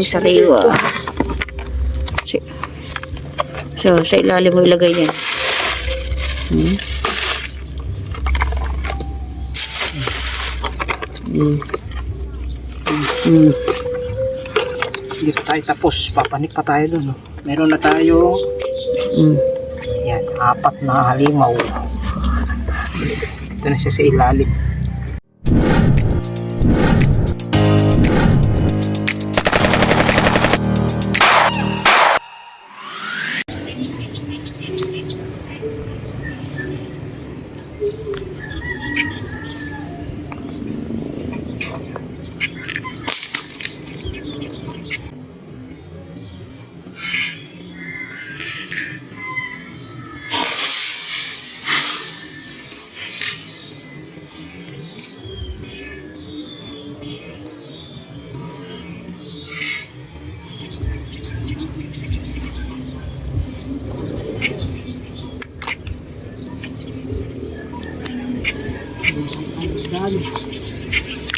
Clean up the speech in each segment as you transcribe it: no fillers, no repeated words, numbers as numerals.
Sariwa. So, sa ilalim mo ilagay yan. Hindi pa tayo tapos. Papanik pa tayo dun. Meron na tayo. Yan, 4 na halimaw. Ito na siya sa ilalim.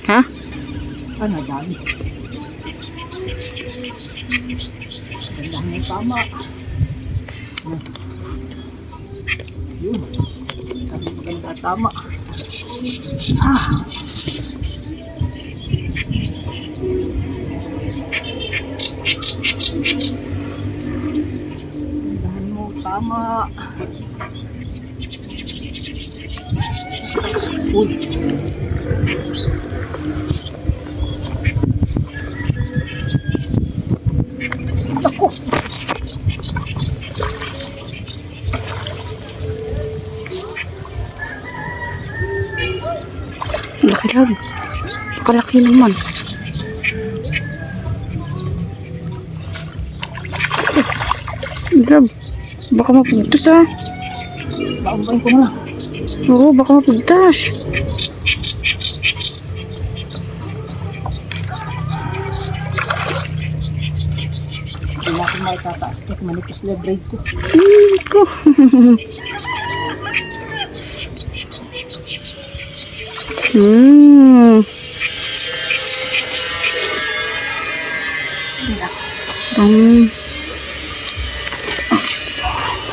Ha? Ano, dami. Ganda na tama. Yun. Sabi maganda tama. Gandahan mo, tama. Uy. Ako. Laki lang. Kalaki naman. Grab. Baka mapugtas ha. Baumbayin ko na. Oo, baka mapugtas. Hindi natin maitataas. Ito, manipis na braid ko. Ko.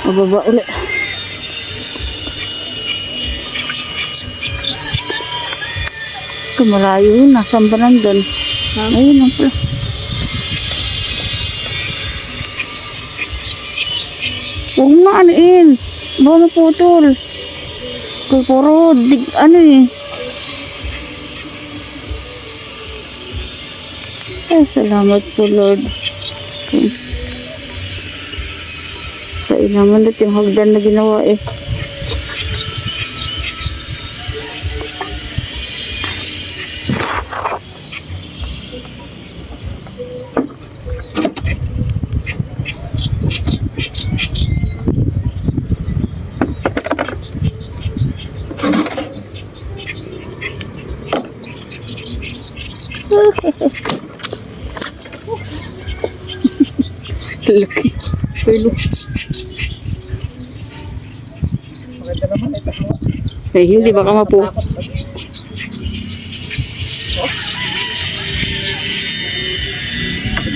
Bababa ulit. Malayo yun. Nasaan ba nandun? Ayun lang pala. Huwag mo nga aniin. Baka maputol. Puro ano eh. Ay, salamat po Lord. Kaya naman natin yung hagdan na ginawa eh. Laki. Pero Maganda naman ito. eh, hindi baka mapu.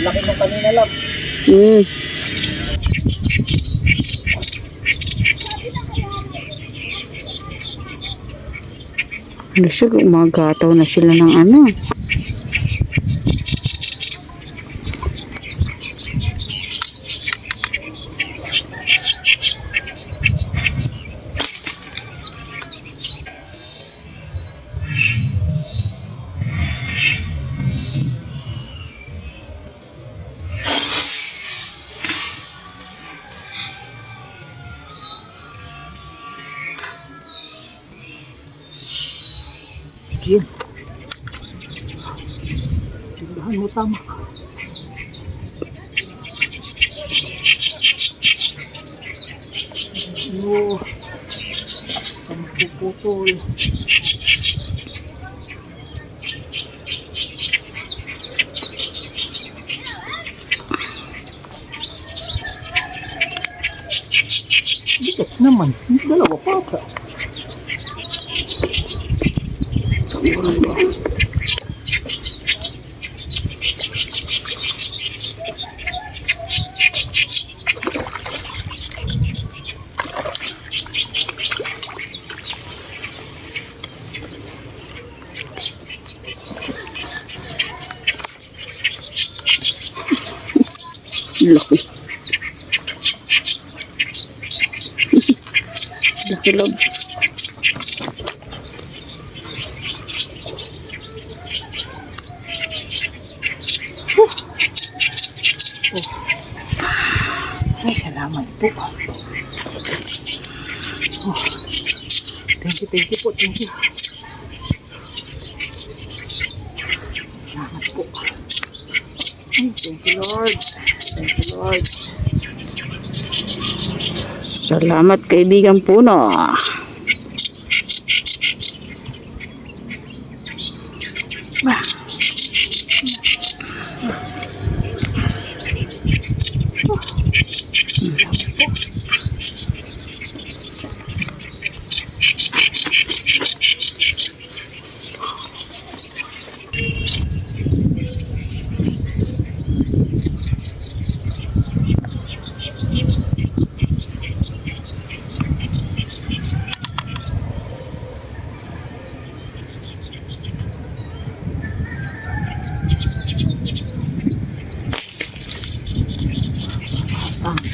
Laki ng kanina lang. Ano siya, umagataw na sila ng ano. Yun. Tindahan mo tama. Ano? Ang puputol. Bigat naman. Dalawa pa ka. Laki. Laki loob. Ay, salamat po. Oh, thank you po, thank you. Salamat po. Ay, thank you, Lord. Thank you, Lord. Salamat kaibigang puno. Bah.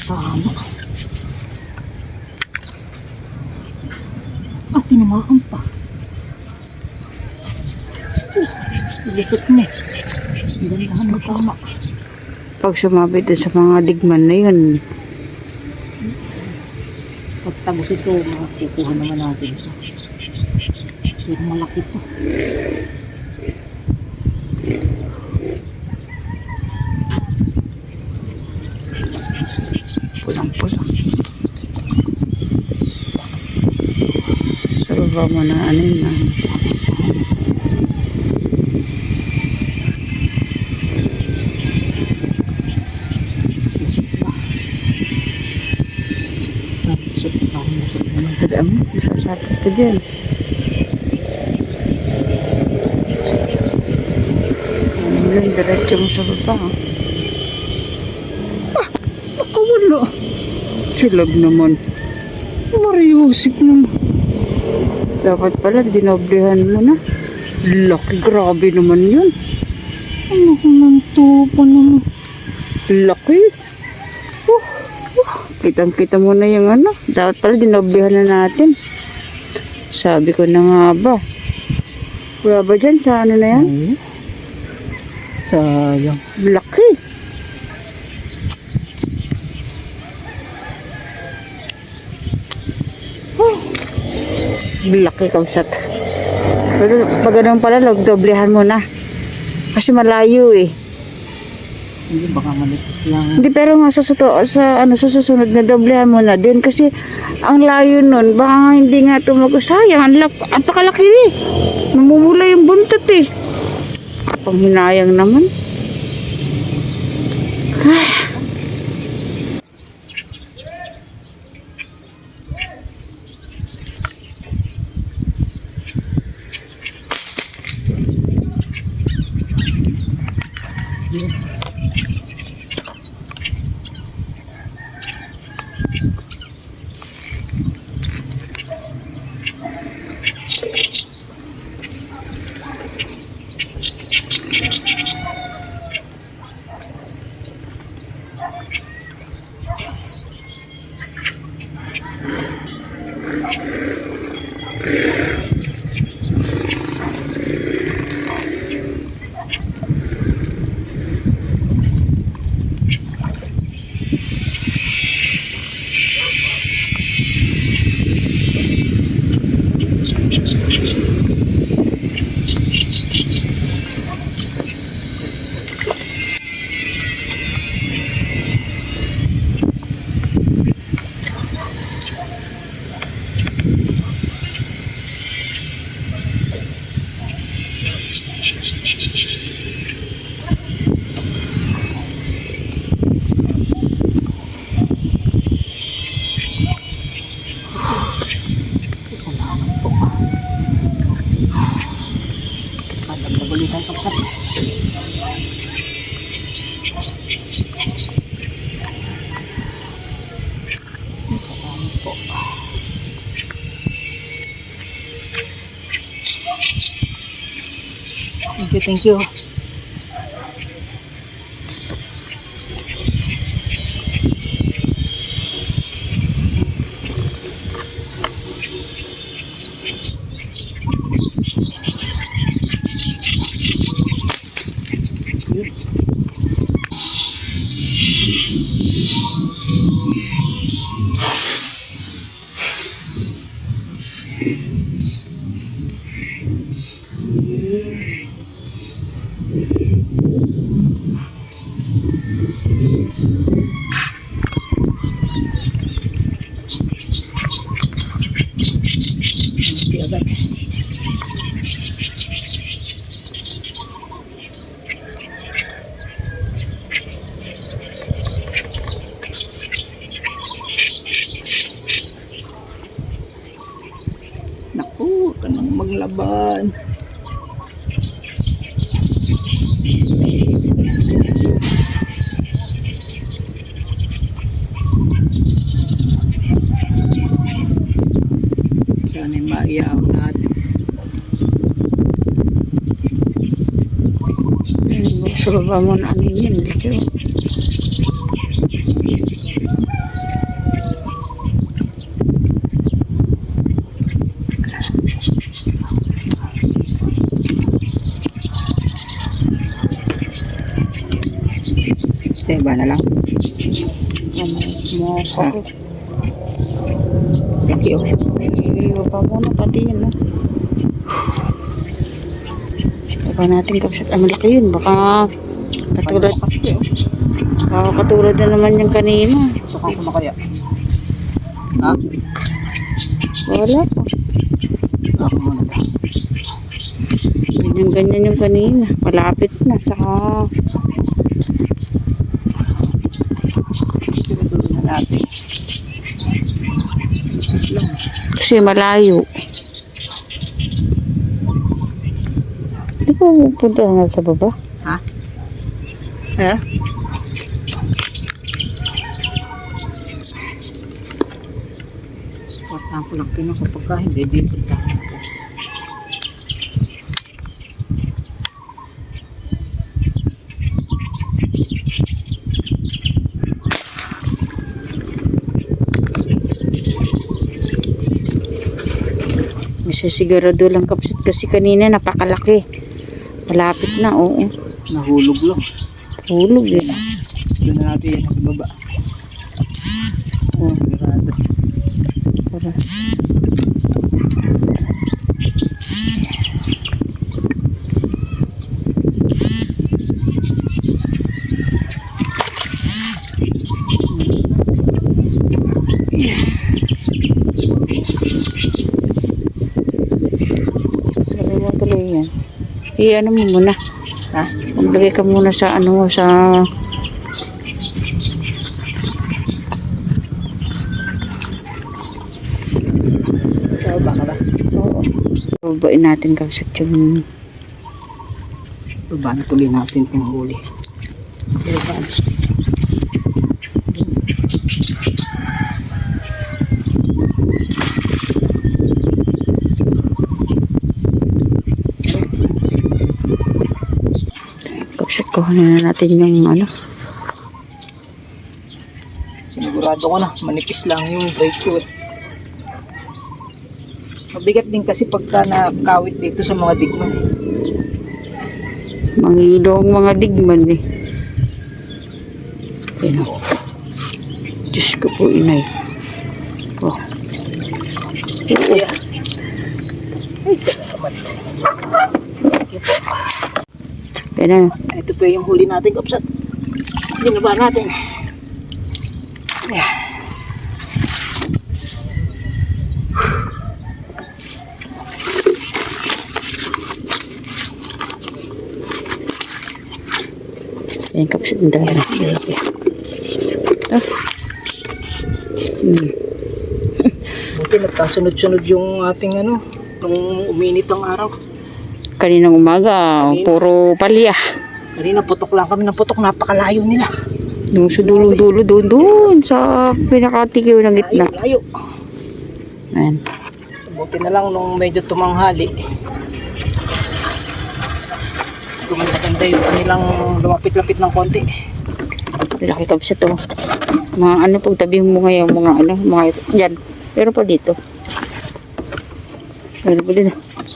Tama. Tinamaan pa. Ilikot niya. Gandahan mo tama. Pag sumabit din sa mga digman na yun, Pagtagos ito, makukuha naman natin ito. Pero malaki to. pulang-pulang. Sa baba mo na ano yun. Tadaan mo, masasakit ka dyan. Ano lang, diretso mo sa baba. Nakawala. Silag naman. Mariusip naman. Dapat pala, dinoblehan mo na. Laki, grabe naman yun. Ano ko nang tupa naman. Laki. Kitang-kita mo na yung ano. Dapat pala, dinoblehan na natin. Sabi ko na nga ba. Wala ba dyan sa ano na yan? Ay, sayang. Laki. Laki kausat. Pero pag ganun pala, doblehan mo na. Kasi malayo eh. Hindi, baka manipis lang. Hindi, pero nga sa susunod na doblehan mo na din. Kasi ang layo nun, baka nga hindi nga sayang. Ang pakalaki eh. Namumula yung buntot eh. Panghinayang naman. Ay. Salamat po. Padagdag ulit tayo kapsat. Salamat po. Thank you, thank you. Laban. Sana maiyaw natin. Sa baba mo na ano yun. Laki oh. Sa iba na lang. Mo Ha? Laki oh. Baba mo na pati yun. No? Baba natin kapsat. Ang laki yun. Baka katulad. Kasi oh. Baka katulad na naman yung kanina. Saka ko na kaya. Ha? Wala pa. Ako muna daw. Ganyan yung kanina. Malapit na. Saka Tinutuloy na natin. Tapos lang. kasi malayo. Hindi ko pupunta nga sa baba. Ha? Ha? Supportahan ko lang ito kapag hindi dito tayo. Sigurado lang kapsit kasi kanina napakalaki. Malapit na, oo. Nahulog lang. Hulog eh. Doon na natin yan sa baba. Oh, Sigurado. para. Lagay mo tuloy yan. I-ano mo muna. Ha? Maglagay ka muna sa ano, sa Ikaw ba ka ba? oo. Babain natin kapsit yung Baba na tuloy natin itong huli. Baba. kapsit kuhanin na natin yung ano. Sinigurado ko na, manipis lang yung brake foot. Mabigat din kasi pagka nakawit dito sa mga digman eh. Mangilo ang mga digman eh. Ayan o. Diyos ko po inay. Oh. Yeah. Ay, salamat. Thank you po. Ayan na. Ito po yung huli natin, kapsat. Binaba natin. Yeah. Ayan kapsit ang dala. Ah. Buti nagkasunod-sunod yung ating ano, nung uminit ang araw. Kaninang umaga, puro palya. Kanina putok lang kami ng putok, napakalayo nila. Yung sa dulo-dulo doon sa pinakatikiw ng gitna. Layo. Ayan. Buti na lang nung medyo tumanghali. Gumanda-ganda yung kanilang lumapit-lapit ng konti. Laki kapsit to. Mga ano, pagtabi mo ngayon, mga ano, mga yan. Pero pa dito. Pero pa dito.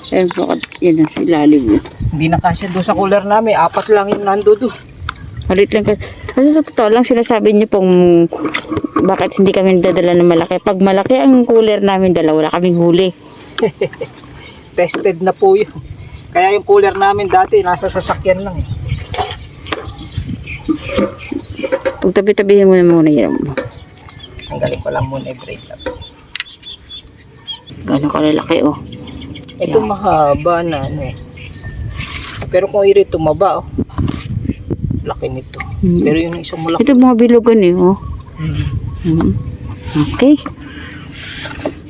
Ayan po, yan sa ilalim. Hindi na kasya doon sa cooler namin, 4 lang yung nandoon. Halit lang kasi. Kasi sa totoo lang sinasabi niyo pong bakit hindi kami dadala ng malaki. Pag malaki ang cooler namin dala, wala kaming huli. Tested na po yun. Kaya yung cooler namin dati, nasa sasakyan lang. Pag tabi-tabihin mo na muna yan. Ang galing ko lang muna i-break up. Gano'ng kalalaki oh. Ito mahaba na ano. Pero kung iri tumaba, oh. Laki nito. Pero yung isang malaki. Ito mga bilugan eh oh. Okay.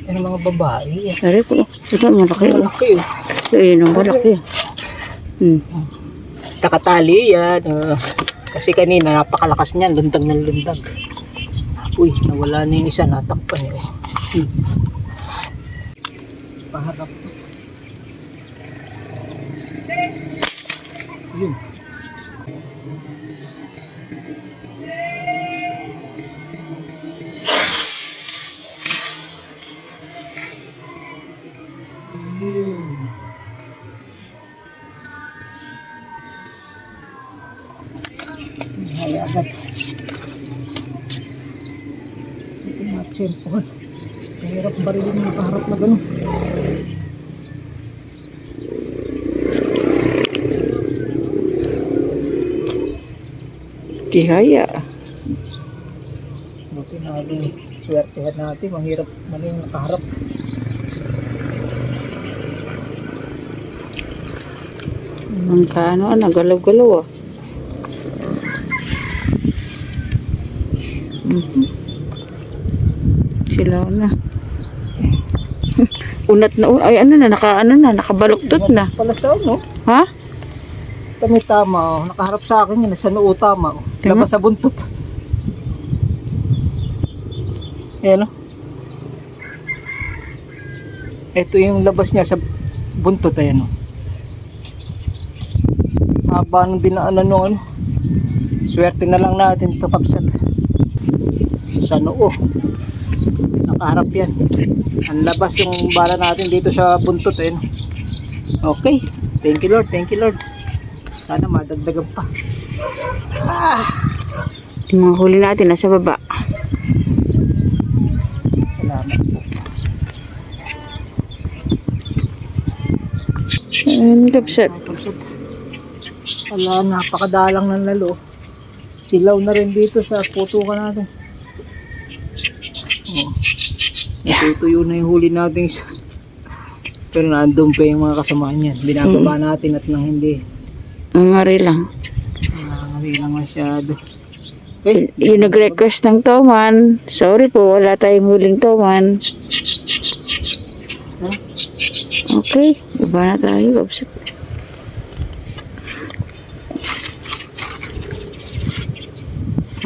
Yan ang mga babae. Sorry po. Ito malaki oh. Malaki oh. Ayun, ang malaki. Hmm. Nakatali yan. Kasi kanina napakalakas niyan, lundag ng lundag. Uy, nawala na yung isa, natakpan niyo. Paharap. Yun. Ay, agad. Ito mga tsempohan. Mahirap barilin yung nakaharap na gano'n. Tihaya. Buti na rin swertehan natin. Mahirap man yung nakaharap. Ang kaano, nagalaw-galaw ah. Sila na. Unat na, ay ano na, nakabaluktot na. Pala sa ano? Ha? Tama tama. Oh. Nakaharap sa akin yun. Sa noo tama. Oh. Tama. Labas sa buntot. Ayan o. Ito yung labas niya sa buntot. Ayan o. Haba nung dinaanan nung ano. Swerte na lang natin ito kapsat. Sa noo. Nakaharap yan. Ang labas yung bala natin dito sa buntot. Ayan. Okay. Thank you Lord. Thank you Lord. Sana madagdagan pa. Yung mga huli natin nasa baba. Salamat po. Ayun, kapsat. Kapsat. Wala, napakadalang ng lalo. Silaw na rin dito sa putukan natin. Oh. Natutuyo na yung huli natin. Pero nandun pa yung mga kasama niyan. Binababa natin at nang hindi. Ang ngari lang. Hindi lang masyado. Yung nag-request ng toman. Sorry po, wala tayong huling toman. Huh? Okay, iba na tayo, kapsat.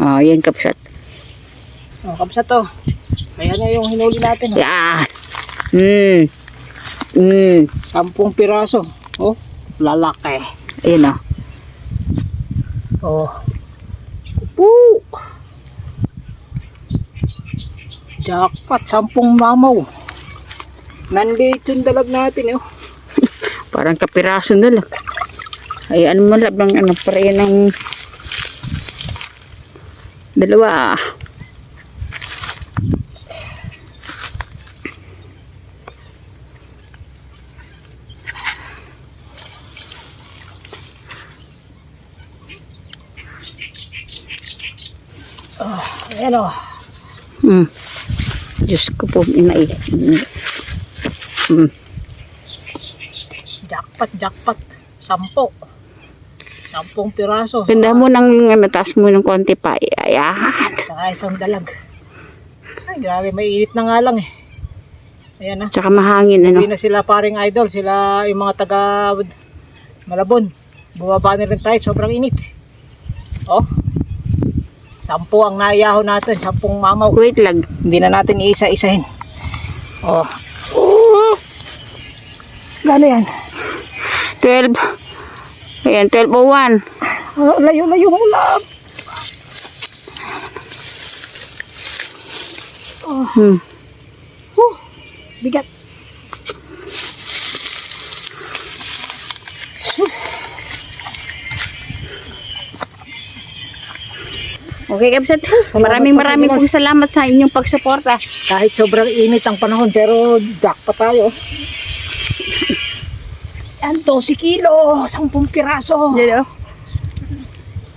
Ah, yan kapsat. Oh, kapsat to. Kaya na yung hinuli natin. Oh. Yeah. 10 piraso. Oh, lalaki. Ayun o. Oh. Poo. Jackpot, 10 mamaw. Nandito yung dalag natin, oh. Parang kapiraso na lang. Ay, ano mo labang ano, pare ng dalawa. Ayan, oh. Diyos ko po, inay. Jackpot, jackpot. 10 piraso. Ganda mo ng ano, taas mo ng konti pa. Ayan. Saka isang dalag. Ay, grabe, may init na nga lang eh. Ayan na. Tsaka mahangin, ano. Uwi na sila paring idol. Sila yung mga taga Malabon. Bumaba na rin tayo. Sobrang init. Oh. 10 ang naiyaho natin. 10 mamaw. Wait lang. Hindi na natin iisa-isahin. Oh. Gano yan? 12. Ayan, 12:01. Oh, layo-layo mo lang. Oh. Bigat. Okay, kapsat. Maraming pong salamat sa inyong pagsuporta. Kahit sobrang init ang panahon, pero jackpot tayo. Yan, 12 kilo, 10 piraso. Yan o.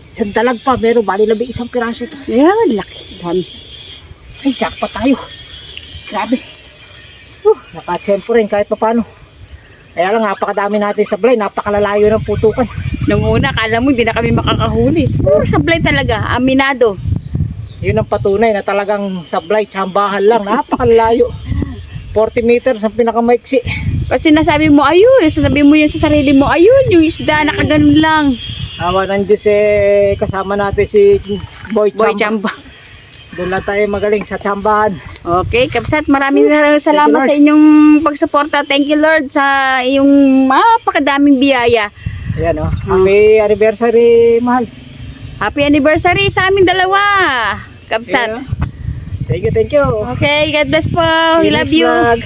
Isang dalag pa, pero bali labi isang piraso. Yan, laki. Dami. Ay, jackpot tayo. Grabe. Nakatsempo rin kahit pa paano. Kaya lang, napakadami natin sablay, napakalalayo ng putukan. Nung una, akala mo hindi na kami makakahuli. Puro sablay talaga, aminado. Yun ang patunay na talagang sablay, tsambahan lang, napakalalayo. 40 meters ang pinakamaiksi. Kasi nasabi mo, ayun, sasabi mo yun sa sarili mo, ayun, yung isda, nakaganon lang. Awa ng Diyos kasama natin si Boy Boy Chamba. Chamba. Doon lang tayo magaling sa tsambahan. Okay, Kapsat, maraming salamat Lord. sa inyong pagsuporta. Thank you, Lord, sa iyong mapakadaming biyaya. Ayan oh. Happy anniversary, mahal. Happy anniversary sa aming dalawa, Kapsat. Ayan, oh. Thank you. Okay, God bless po. We See you love next you. vlog.